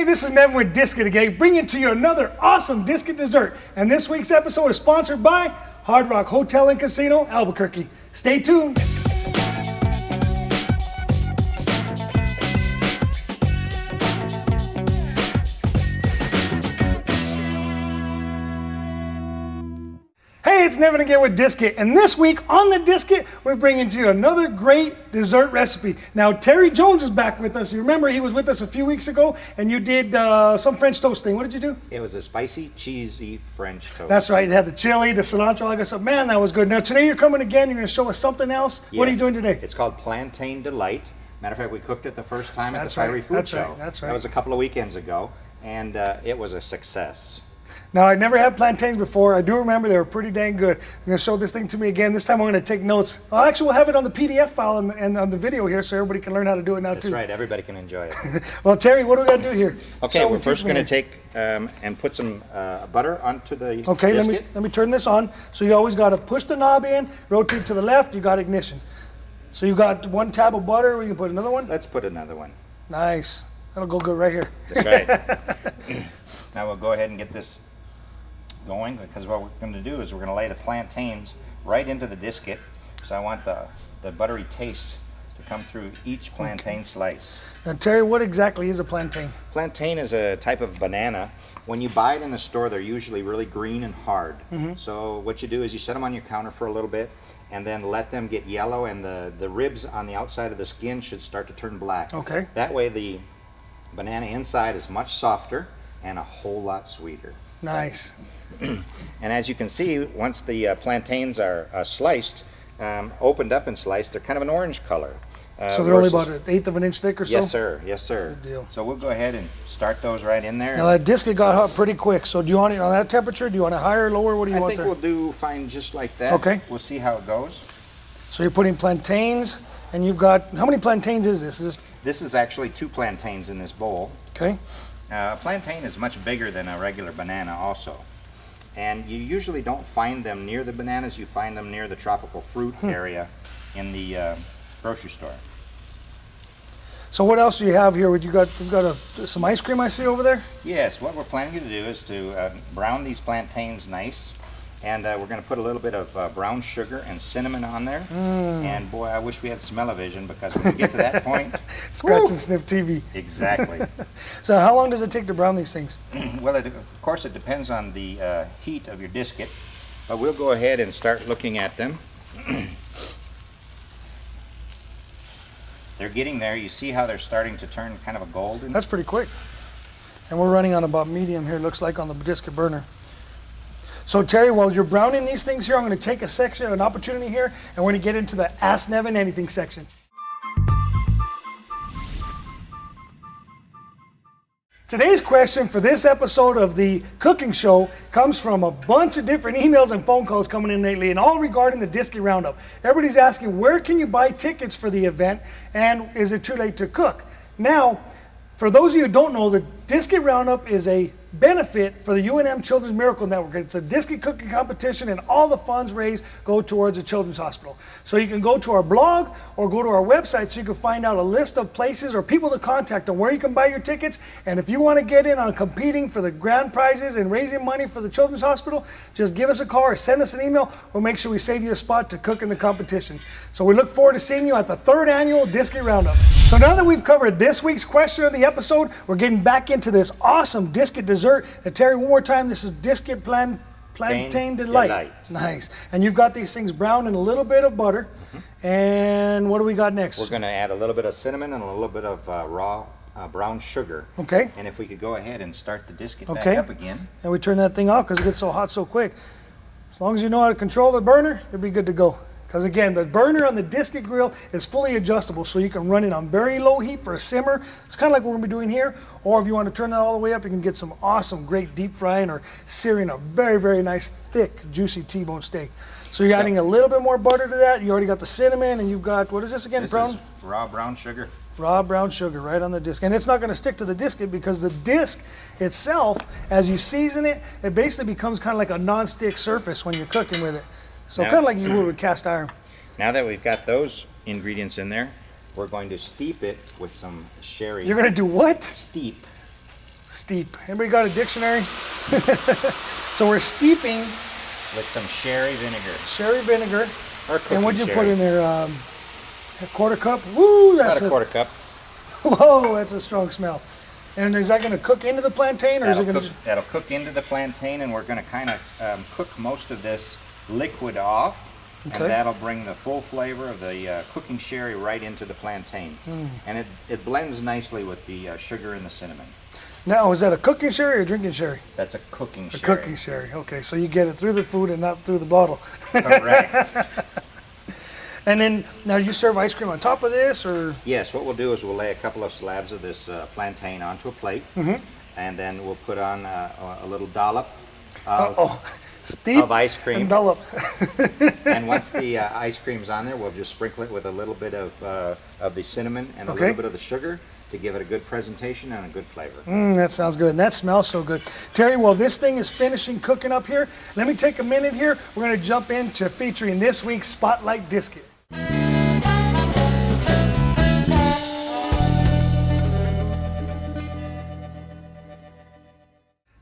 Hey, this is Nevin with Disket again, bringing to you another awesome Disket dessert. And this week's episode is sponsored by Hard Rock Hotel and Casino, Albuquerque. Stay tuned. Hey, it's Nevin again with Disket, and this week on the Disket, we're bringing to you another great dessert recipe. Now, Terry Jones is back with us. You remember he was with us a few weeks ago, and you did some French toast thing. What did you do? It was a spicy, cheesy French toast. That's right. It had the chili, the cilantro, like I said. Man, that was good. Now, today you're coming again. You're going to show us something else. Yes. What are you doing today? It's called Plantain Delight. Matter of fact, we cooked it the first time at the Fiery Food Show. That's right. That was a couple of weekends ago, and it was a success. Now, I never had plantains before. I do remember they were pretty dang good. You're going to show this thing to me again. This time I'm going to take notes. Well, actually, we'll have it on the PDF file and on the video here so everybody can learn how to do it now, too. That's right. Everybody can enjoy it. Well, Terry, what do we got to do here? Okay, so we're first going to take and put some butter onto the Okay, biscuit. let me turn this on. So you always got to push the knob in, rotate to the left, you got ignition. So you got one tab of butter. We can put another one? Let's put another one. Nice. That'll go good right here. That's right. Now we'll go ahead and get this going, because what we're going to do is we're going to lay the plantains right into the disket. So I want the buttery taste to come through each plantain slice. Now, Terry, what exactly is a plantain? Plantain is a type of banana. When you buy it in the store, they're usually really green and hard. So what you do is you set them on your counter for a little bit and then let them get yellow, and the ribs on the outside of the skin should start to turn black. Okay. That way the banana inside is much softer and a whole lot sweeter. Nice. And as you can see, once the plantains are sliced, opened up and sliced, they're kind of an orange color. So they're only about 1/8 of an inch thick or so? Yes, sir. Yes, sir. Good deal. So we'll go ahead and start those right in there. Now that disket got hot pretty quick. So do you want it on that temperature? Do you want it higher, lower? What do you want there? I think we'll do fine just like that. Okay. We'll see how it goes. So you're putting plantains, and you've got, how many plantains is this? This is actually 2 plantains in this bowl. Okay. A plantain is much bigger than a regular banana also. And you usually don't find them near the bananas, you find them near the tropical fruit area in the grocery store. So what else do you have here? You've got some ice cream I see over there? Yes, what we're planning to do is to brown these plantains nice. And we're going to put a little bit of brown sugar and cinnamon on there. And boy, I wish we had smell-o-vision, because when we get to that point... Scratch and sniff TV. Exactly. So how long does it take to brown these things? Well, of course, it depends on the heat of your disket. But we'll go ahead and start looking at them. They're getting there. You see how they're starting to turn kind of a golden? That's pretty quick. And we're running on about medium here, looks like, on the disket burner. So Terry, while you're browning these things here, I'm going to take an opportunity here, and we're going to get into the Ask Nevin Anything section. Today's question for this episode of the cooking show comes from a bunch of different emails and phone calls coming in lately, and all regarding the Disket Roundup. Everybody's asking, where can you buy tickets for the event, and is it too late to cook? Now, for those of you who don't know, the Disket Roundup is a benefit for the UNM Children's Miracle Network. It's a disket cooking competition, and all the funds raised go towards the Children's Hospital. So you can go to our blog or go to our website so you can find out a list of places or people to contact on where you can buy your tickets. And if you want to get in on competing for the grand prizes and raising money for the Children's Hospital, just give us a call or send us an email. We'll make sure we save you a spot to cook in the competition. So we look forward to seeing you at the 3rd annual Disket Roundup. So now that we've covered this week's question of the episode, we're getting back into this awesome disket dessert. Now, Terry, one more time, this is Disket Plantain Delight. Nice. And you've got these things browned in a little bit of butter. And what do we got next? We're going to add a little bit of cinnamon and a little bit of raw brown sugar. Okay. And if we could go ahead and start the disket back up again. And we turn that thing off because it gets so hot so quick. As long as you know how to control the burner, you'll be good to go. Because again, the burner on the disket grill is fully adjustable, so you can run it on very low heat for a simmer. It's kind of like what we're going to be doing here. Or if you want to turn that all the way up, you can get some awesome, great deep frying or searing a very, very nice, thick, juicy T-bone steak. So you're adding a little bit more butter to that. You already got the cinnamon, and you've got, what is this again, brown? This is raw brown sugar. Raw brown sugar right on the disc. And it's not going to stick to the disket, because the disc itself, as you season it, it basically becomes kind of like a non-stick surface when you're cooking with it. So kind of like you would with cast iron. Now that we've got those ingredients in there, we're going to steep it with some sherry. You're going to do what? Steep. Steep. Anybody got a dictionary? So we're steeping with some sherry vinegar. Sherry vinegar. Or cooking and what'd you sherry. put in there? A quarter cup? Woo! That's About a quarter cup. Whoa, that's a strong smell. And is that going to cook into the plantain, or is it going to? That'll cook into the plantain, and we're going to kind of cook most of this liquid off. Okay. And that'll bring the full flavor of the cooking sherry right into the plantain. And it blends nicely with the sugar and the cinnamon. Now, is that a cooking sherry or drinking sherry? That's a cooking sherry. A cooking sherry. Okay, so you get it through the food and not through the bottle. Correct. And then, now you serve ice cream on top of this, or? Yes, what we'll do is we'll lay a couple of slabs of this plantain onto a plate, and then we'll put on a little dollop of, steep of ice cream. and dollop. And once the ice cream's on there, we'll just sprinkle it with a little bit of the cinnamon and a little bit of the sugar to give it a good presentation and a good flavor. That sounds good, and that smells so good. Terry, while this thing is finishing cooking up here, let me take a minute here. We're going to jump into featuring this week's Spotlight Disket.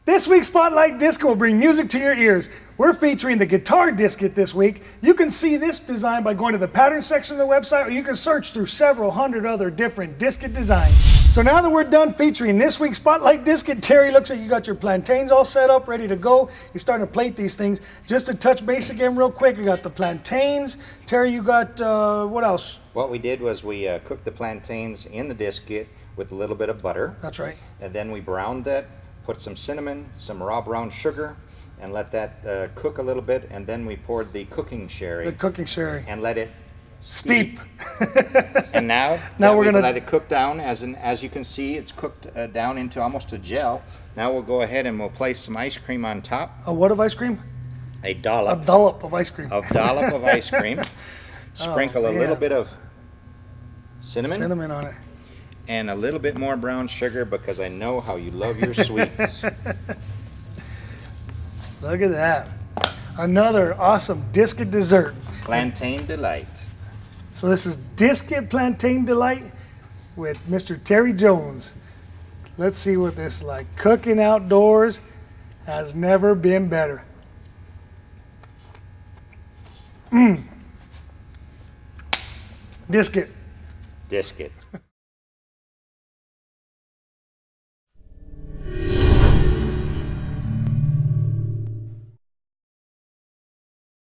This week's Spotlight Disc will bring music to your ears. We're featuring the guitar disket this week. You can see this design by going to the pattern section of the website, or you can search through several hundred other different disket designs. So now that we're done featuring this week's Spotlight Disket, Terry, looks like you got your plantains all set up, ready to go. You're starting to plate these things. Just to touch base again real quick, you got the plantains. Terry, you got, what else? What we did was we cooked the plantains in the disket with a little bit of butter. That's right. And then we browned that. Put some cinnamon, some raw brown sugar, and let that cook a little bit, and then we poured the cooking sherry. The cooking sherry. And let it Steep. And now we're gonna let it cook down. As you can see, it's cooked down into almost a gel. Now we'll go ahead and we'll place some ice cream on top. A what of ice cream? A dollop. A dollop of ice cream. Dollop of ice cream. Sprinkle a little bit of cinnamon. Cinnamon on it. And a little bit more brown sugar, because I know how you love your sweets. Look at that. Another awesome disket dessert. Plantain Delight. So this is Disket Plantain Delight with Mr. Terry Jones. Let's see what this is like. Cooking outdoors has never been better. Disket. Disket.